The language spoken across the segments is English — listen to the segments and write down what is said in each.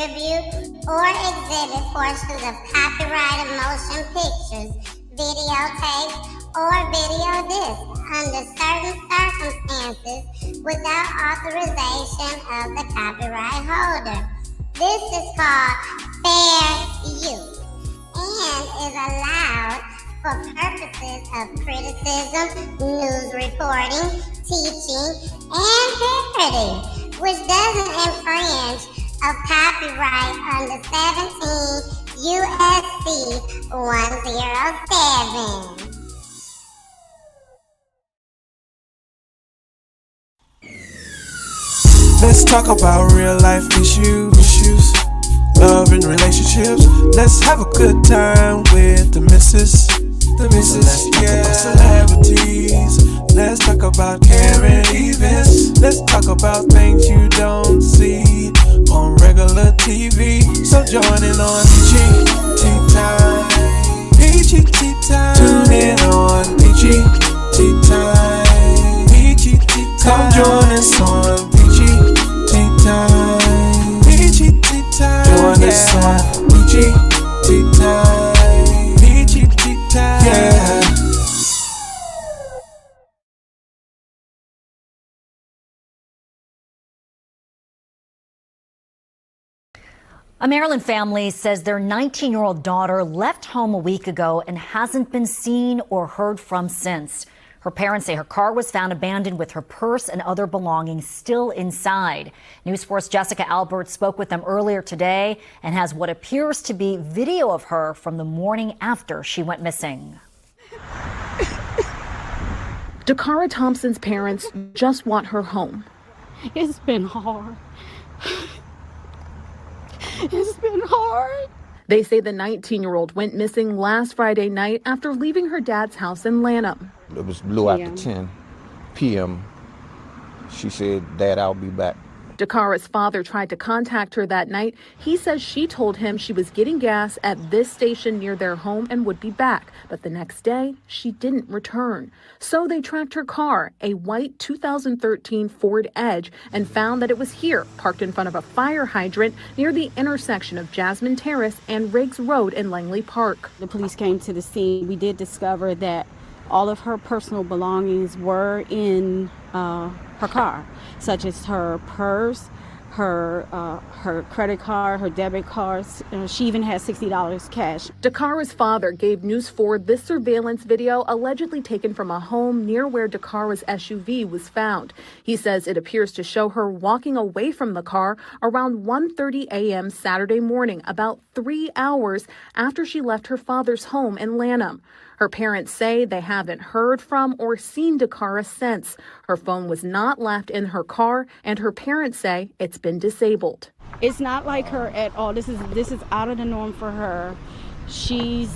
distribute, or exhibit portions of copyrighted motion pictures, videotapes, or video discs under certain circumstances without authorization of the copyright holder. This is called fair use and is allowed for purposes of criticism, news reporting, teaching, and parody, which doesn't infringe of copyright under 17 U.S.C. 107. Let's talk about real life issues, love and relationships. Let's have a good time with the missus. Let's talk about celebrities. Let's talk about current events. Let's talk about things you don't see on regular TV. So join in on PGT time. PGT time. Tune in on PGT time. PGT time. Come join us on PGT time. PGT time. Join us on PGT time. PGT time. Yeah. A Maryland family says their 19-year-old daughter left home a week ago and hasn't been seen or heard from since. Her parents say her car was found abandoned with her purse and other belongings still inside. News 4's Jessica Albert spoke with them earlier today and has what appears to be video of her from the morning after she went missing. Dacara Thompson's parents just want her home. It's been hard. It's been hard. They say the 19-year-old went missing last Friday night after leaving her dad's house in Lanham. It was a little after 10 p.m. She said, "Dad, I'll be back." Dakara's father tried to contact her that night. He says she told him she was getting gas at this station near their home and would be back. But the next day, she didn't return. So they tracked her car, a white 2013 Ford Edge, and found that it was here, parked in front of a fire hydrant near the intersection of Jasmine Terrace and Riggs Road in Langley Park. The police came to the scene. We did discover that all of her personal belongings were in her car, such as her purse, her credit card, her debit cards. She even had $60 cash. Dakara's father gave News 4 this surveillance video allegedly taken from a home near where Dakara's SUV was found. He says it appears to show her walking away from the car around 1:30 a.m. Saturday morning, about 3 hours after she left her father's home in Lanham. Her parents say they haven't heard from or seen Dacara since. Her phone was not left in her car, and her parents say it's been disabled. It's not like her at all. This is out of the norm for her. She's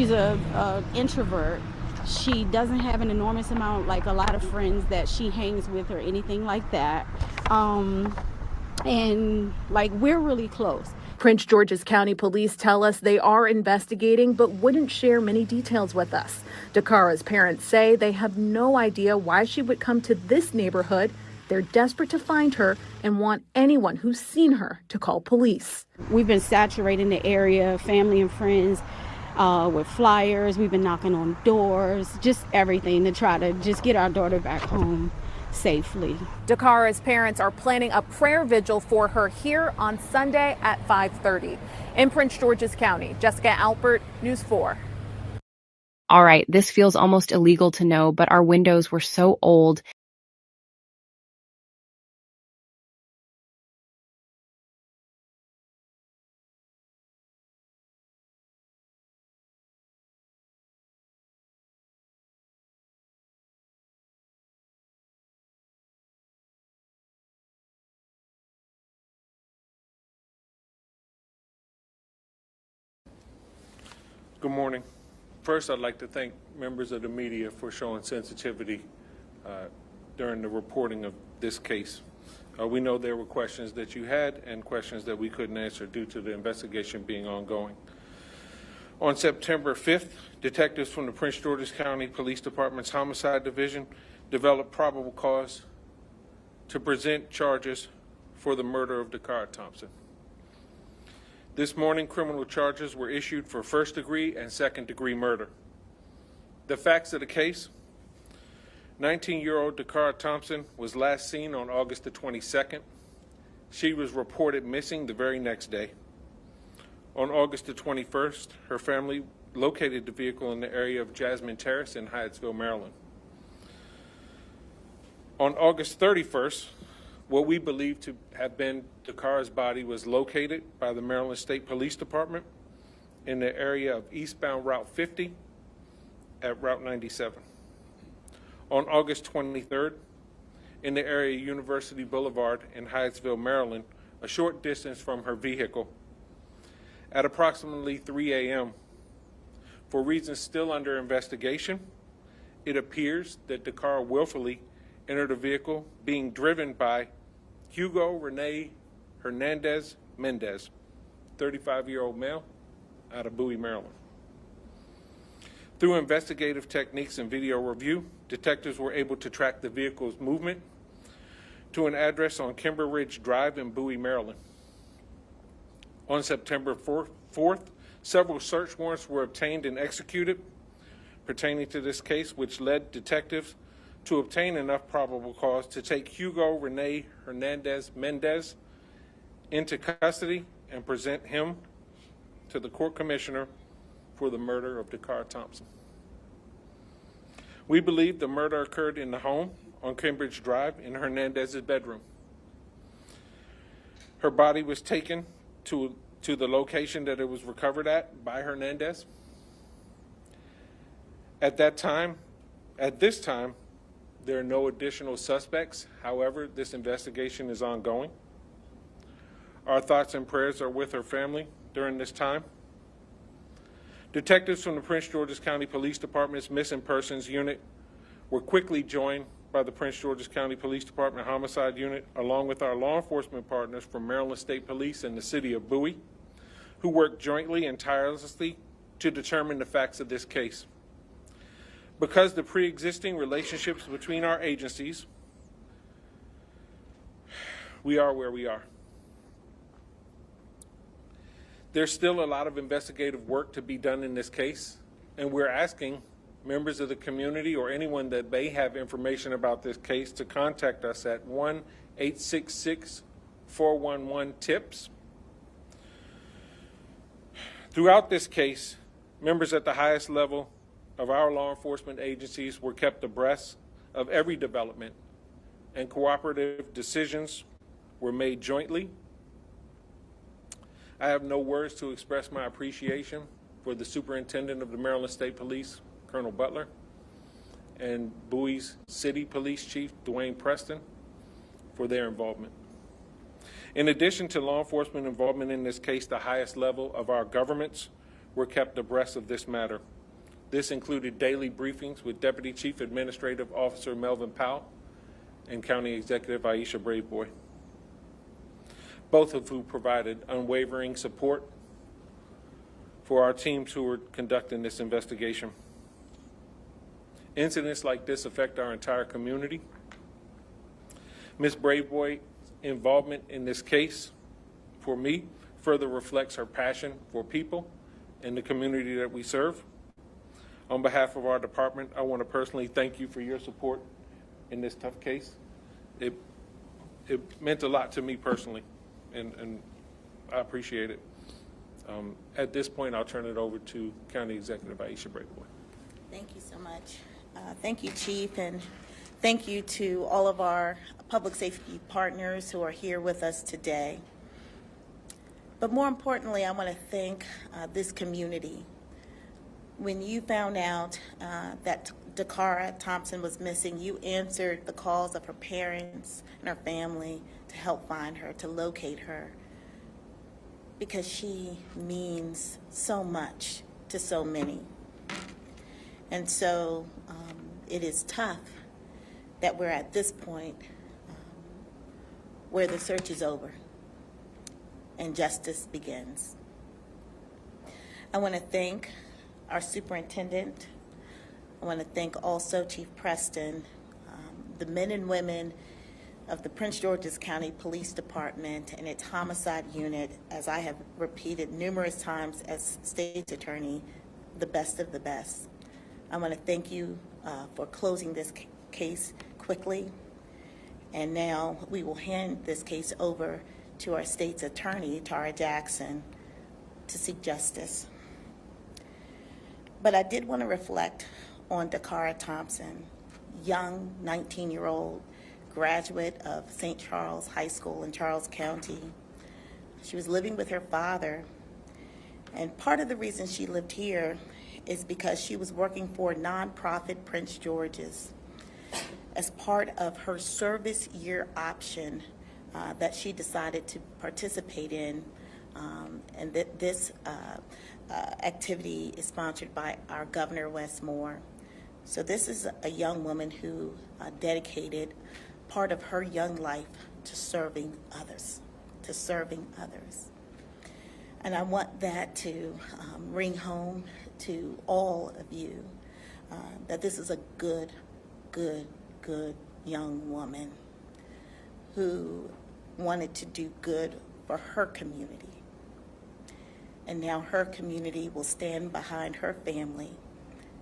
a introvert. She doesn't have an enormous amount, like a lot of friends that she hangs with or anything like that. And like, we're really close. Prince George's County Police tell us they are investigating but wouldn't share many details with us. Dakara's parents say they have no idea why she would come to this neighborhood. They're desperate to find her and want anyone who's seen her to call police. We've been saturating the area, family and friends, with flyers. We've been knocking on doors, just everything to try to just get our daughter back home safely. Dakara's parents are planning a prayer vigil for her here on Sunday at 5:30. In Prince George's County, Jessica Albert, News 4. All right, this feels almost illegal to know, but our windows were so old. Good morning. First, I'd like to thank members of the media for showing sensitivity during the reporting of this case. We know there were questions that you had and questions that we couldn't answer due to the investigation being ongoing. On September 5th, detectives from the Prince George's County Police Department's Homicide Division developed probable cause to present charges for the murder of Dacara Thompson. This morning, criminal charges were issued for first-degree and second-degree murder. The facts of the case: 19-year-old Dacara Thompson was last seen on August the 22nd. She was reported missing the very next day. On August the 21st, her family located the vehicle in the area of Jasmine Terrace in Hyattsville, Maryland. On August 31st, what we believe to have been Dakara's body was located by the Maryland State Police Department in the area of eastbound Route 50 at Route 97. On August 23rd, in the area of University Boulevard in Hyattsville, Maryland, a short distance from her vehicle, at approximately 3 a.m., for reasons still under investigation, it appears that Dacara willfully entered a vehicle being driven by Hugo Rene Hernandez Mendez, 35-year-old male out of Bowie, Maryland. Through investigative techniques and video review, detectives were able to track the vehicle's movement to an address on Kimber Ridge Drive in Bowie, Maryland. On September 4th, several search warrants were obtained and executed pertaining to this case, which led detectives to obtain enough probable cause to take Hugo Rene Hernandez Mendez into custody and present him to the court commissioner for the murder of Dacara Thompson. We believe the murder occurred in the home on Cambridge Drive in Hernandez's bedroom. Her body was taken to the location that it was recovered at by Hernandez. At this time, there are no additional suspects. However, this investigation is ongoing. Our thoughts and prayers are with her family during this time. Detectives from the Prince George's County Police Department's Missing Persons Unit were quickly joined by the Prince George's County Police Department Homicide Unit, along with our law enforcement partners from Maryland State Police and the City of Bowie, who worked jointly and tirelessly to determine the facts of this case. Because the pre-existing relationships between our agencies, we are where we are. There's still a lot of investigative work to be done in this case, and we're asking members of the community or anyone that may have information about this case to contact us at 1-866-411-TIPS. Throughout this case, members at the highest level of our law enforcement agencies were kept abreast of every development, and cooperative decisions were made jointly. I have no words to express my appreciation for the Superintendent of the Maryland State Police, Colonel Butler, and Bowie's City Police Chief, Dwayne Preston, for their involvement. In addition to law enforcement involvement in this case, the highest level of our governments were kept abreast of this matter. This included daily briefings with Deputy Chief Administrative Officer Melvin Powell and County Executive Aisha Braveboy, both of whom provided unwavering support for our teams who were conducting this investigation. Incidents like this affect our entire community. Ms. Braveboy's involvement in this case, for me, further reflects her passion for people and the community that we serve. On behalf of our department, I want to personally thank you for your support in this tough case. It meant a lot to me personally, and I appreciate it. At this point, I'll turn it over to County Executive Aisha Braveboy. Thank you so much. Thank you, Chief, and thank you to all of our public safety partners who are here with us today. But more importantly, I want to thank this community. When you found out that Dacara Thompson was missing, you answered the calls of her parents and her family to help find her, to locate her, because she means so much to so many. And so it is tough that we're at this point where the search is over and justice begins. I want to thank our superintendent. I want to thank also Chief Preston, the men and women of the Prince George's County Police Department and its homicide unit, as I have repeated numerous times as State's Attorney, the best of the best. I want to thank you for closing this case quickly. And now we will hand this case over to our State's Attorney, Tara Jackson, to seek justice. But I did want to reflect on Dacara Thompson, young 19-year-old graduate of St. Charles High School in Charles County. She was living with her father, and part of the reason she lived here is because she was working for nonprofit Prince George's as part of her service year option that she decided to participate in, and that this activity is sponsored by our Governor Wes Moore. So this is a young woman who dedicated part of her young life to serving others, And I want that to ring home to all of you that this is a good young woman who wanted to do good for her community. And now her community will stand behind her family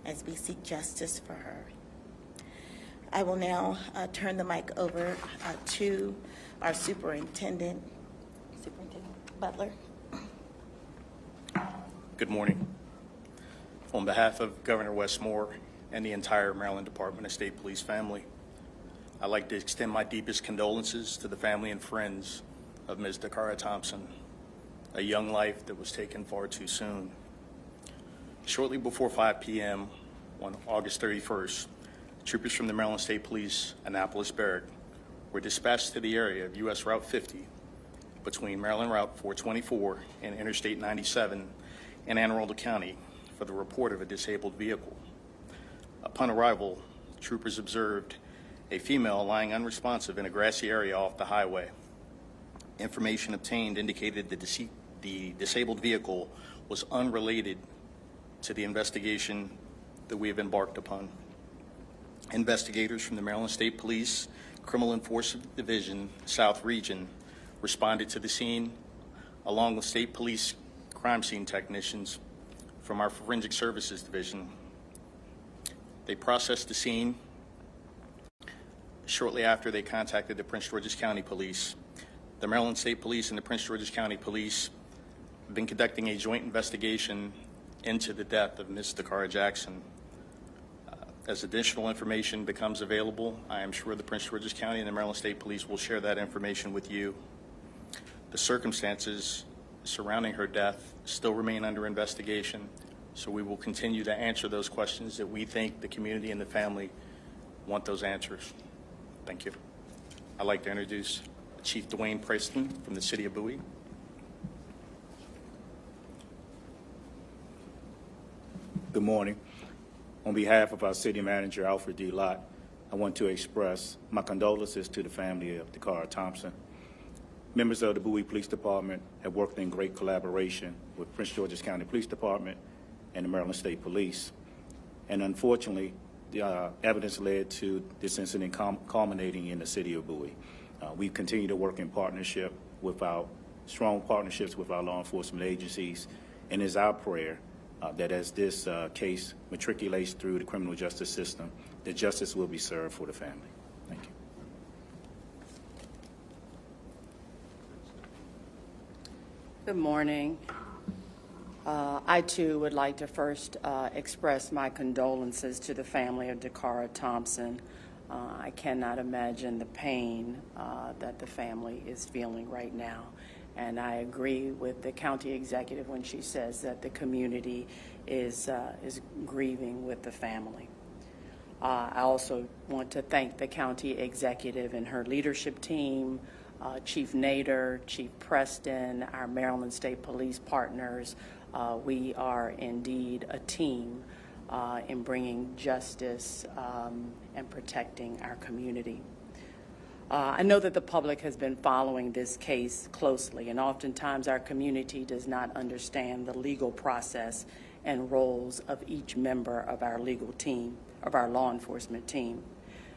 as we seek justice for her. I will now turn the mic over to our Superintendent Butler. Good morning. On behalf of Governor Wes Moore and the entire Maryland Department of State Police family, I'd like to extend my deepest condolences to the family and friends of Ms. Dacara Thompson, a young life that was taken far too soon. Shortly before 5 p.m. on August 31st, troopers from the Maryland State Police Annapolis Barrack were dispatched to the area of U.S. Route 50 between Maryland Route 424 and Interstate 97 in Anne Arundel County for the report of a disabled vehicle. Upon arrival, troopers observed a female lying unresponsive in a grassy area off the highway. Information obtained indicated the disabled vehicle was unrelated to the investigation that we have embarked upon. Investigators from the Maryland State Police Criminal Enforcement Division South Region responded to the scene along with State Police crime scene technicians from our Forensic Services Division. They processed the scene. Shortly after, they contacted the Prince George's County Police. The Maryland State Police and the Prince George's County Police have been conducting a joint investigation into the death of Ms. Dacara Jackson. As additional information becomes available, I am sure the Prince George's County and the Maryland State Police will share that information with you. The circumstances surrounding her death still remain under investigation, so we will continue to answer those questions that we think the community and the family want those answers. Thank you. I'd like to introduce Chief Dwayne Preston from the City of Bowie. Good morning. On behalf of our City Manager, Alfred D. Lott, I want to express my condolences to the family of Dacara Thompson. Members of the Bowie Police Department have worked in great collaboration with Prince George's County Police Department and the Maryland State Police. And unfortunately, the evidence led to this incident culminating in the City of Bowie. We continue to work in partnership with our strong partnerships with our law enforcement agencies, and it's our prayer that as this case matriculates through the criminal justice system, that justice will be served for the family. Thank you. Good morning. I too would like to first express my condolences to the family of Dacara Thompson. I cannot imagine the pain that the family is feeling right now. And I agree with the county executive when she says that the community is grieving with the family. I also want to thank the county executive and her leadership team, Chief Nader, Chief Preston, our Maryland State Police partners. We are indeed a team in bringing justice and protecting our community. I know that the public has been following this case closely, and oftentimes our community does not understand the legal process and roles of each member of our legal team, of our law enforcement team.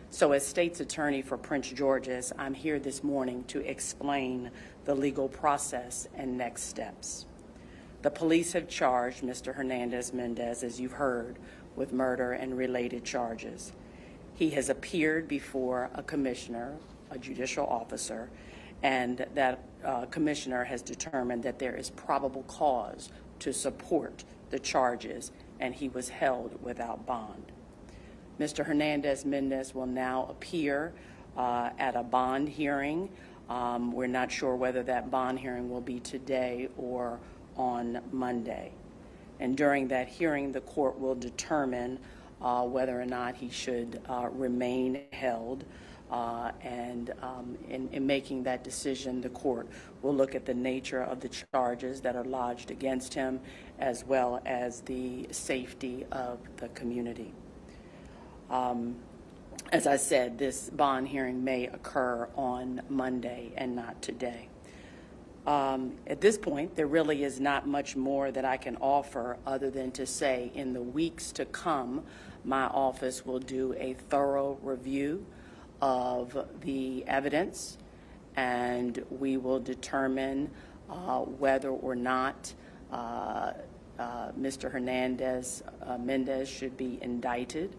So as State's Attorney for Prince George's, I'm here this morning to explain the legal process and next steps. The police have charged Mr. Hernandez-Mendez, as you've heard, with murder and related charges. He has appeared before a commissioner, a judicial officer, and that commissioner has determined that there is probable cause to support the charges, and he was held without bond. Mr. Hernandez-Mendez will now appear at a bond hearing. We're not sure whether that bond hearing will be today or on Monday. And during that hearing, the court will determine whether or not he should remain held. In making that decision, the court will look at the nature of the charges that are lodged against him, as well as the safety of the community. As I said, this bond hearing may occur on Monday and not today. At this point, there really is not much more that I can offer other than to say in the weeks to come, my office will do a thorough review of the evidence, and we will determine whether or not Mr. Hernandez-Mendez should be indicted,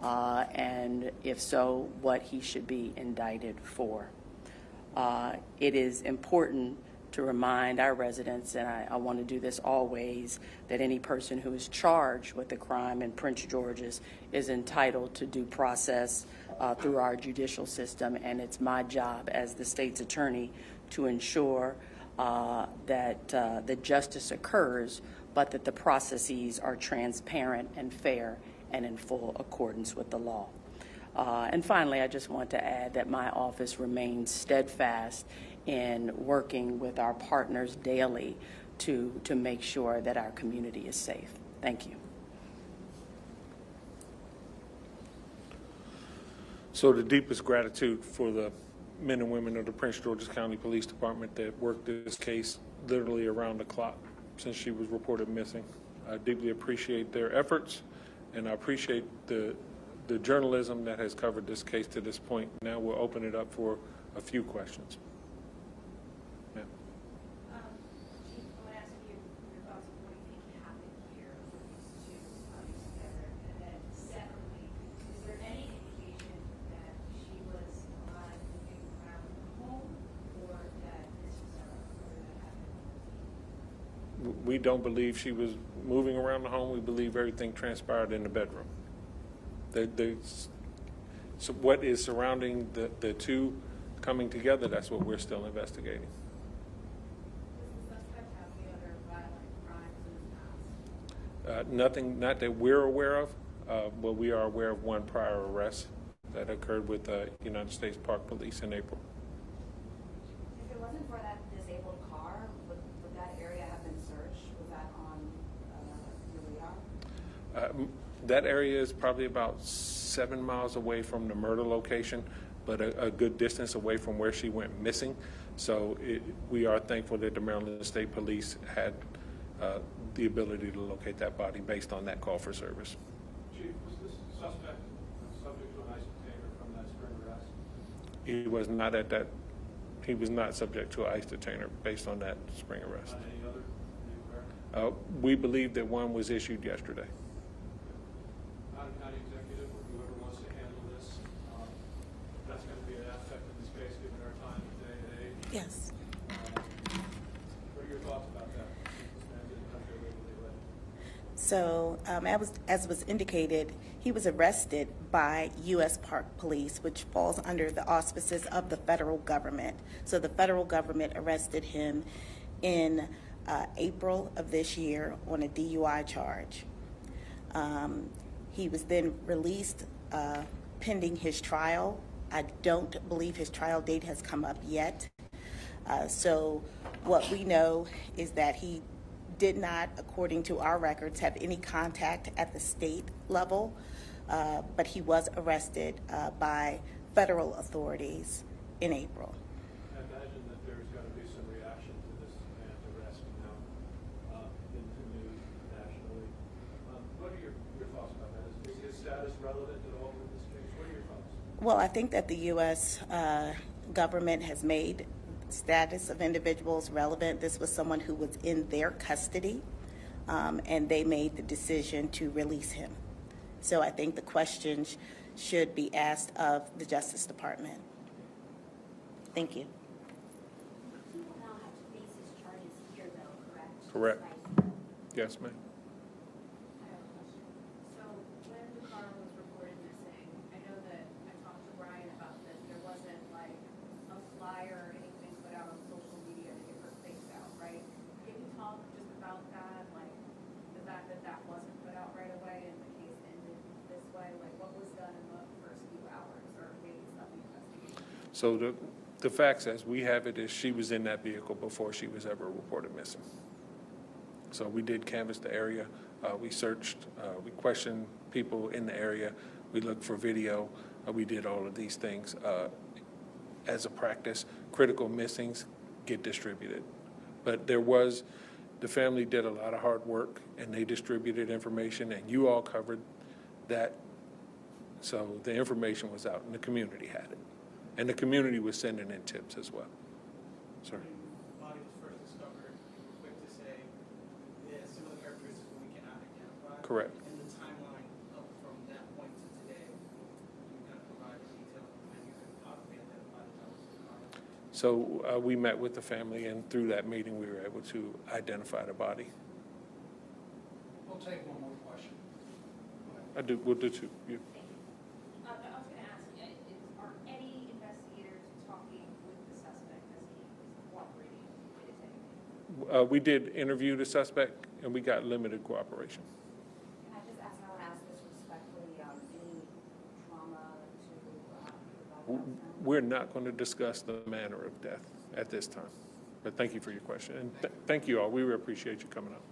and if so, what he should be indicted for. It is important to remind our residents, and I want to do this always, that any person who is charged with a crime in Prince George's is entitled to due process through our judicial system, and it's my job as the state's attorney to ensure that the justice occurs, but that the processes are transparent and fair and in full accordance with the law. And finally, I just want to add that my office remains steadfast in working with our partners daily to make sure that our community is safe. Thank you. So the deepest gratitude for the men and women of the Prince George's County Police Department that worked this case literally around the clock since she was reported missing. I deeply appreciate their efforts, and I appreciate the journalism that has covered this case to this point. Now we'll open it up for a few questions. Yeah. Chief, I want to ask you your thoughts on what you think happened here with these two coming together, and then separately, is there any indication that she was alive moving around the home, or that this was a murder that happened? We don't believe she was moving around the home. We believe everything transpired in the bedroom. So what is surrounding the two coming together, that's what we're still investigating. Does the suspect have any other violent crimes in his past? Nothing, not that we're aware of, but we are aware of one prior arrest that occurred with United States Park Police in April. If it wasn't for that disabled car, would that area have been searched? Was that on your radar? That area is probably about 7 miles away from the murder location, but a good distance away from where she went missing. So we are thankful that the Maryland State Police had the ability to locate that body based on that call for service. Chief, was this suspect subject to an ICE detainer from that spring arrest? He was not at that. He was not subject to an ICE detainer based on that spring arrest. Not any other? Are you aware? We believe that one was issued yesterday. County executive or whoever wants to handle this, that's going to be an aspect of this case given our time today and age. Yes. What are your thoughts about that? This man didn't come here legally. So, as was indicated, he was arrested by U.S. Park Police, which falls under the auspices of the federal government. So the federal government arrested him in April of this year on a DUI charge. He was then released pending his trial. I don't believe his trial date has come up yet. So what we know is that he did not, according to our records, have any contact at the state level, but he was arrested by federal authorities in April. I imagine that there's got to be some reaction to this man's arrest now in the news nationally. What are your thoughts about that? Is his status relevant at all in this case? What are your thoughts? Well, I think that the U.S. Government has made status of individuals relevant. This was someone who was in their custody, and they made the decision to release him. So I think the questions should be asked of the Justice Department. Thank you. He will now have to face his charges here, though, correct? Correct. Yes, ma'am. I have a question. So when Dacara was reported missing, I know that I talked to Brian about this. There wasn't like a flyer or anything put out on social media to get her face out, right? Can you talk just about that, like the fact that that wasn't put out right away and the case ended this way? Like what was done in the first few hours or days of the investigation? So the facts as we have it is she was in that vehicle before she was ever reported missing. So we did canvass the area. We searched, we questioned people in the area. We looked for video. We did all of these things. As a practice, critical missings get distributed. But the family did a lot of hard work and they distributed information and you all covered that. So the information was out and the community had it. And the community was sending in tips as well. Sorry. The body was first discovered, you were quick to say there's similar characteristics that we cannot identify. Correct. And the timeline up from that point to today, you kind of provide detail when you could possibly identify the Thompson. So we met with the family and through that meeting we were able to identify the body. We'll take one more question. We'll do two. You. I was going to ask, are any investigators talking with the suspect as he is cooperating with his anything? We did interview the suspect and we got limited cooperation. Can I just ask, and I'll ask this respectfully, any trauma to We're not going to discuss the manner of death at this time. But thank you for your question. And thank you all. We really appreciate you coming up.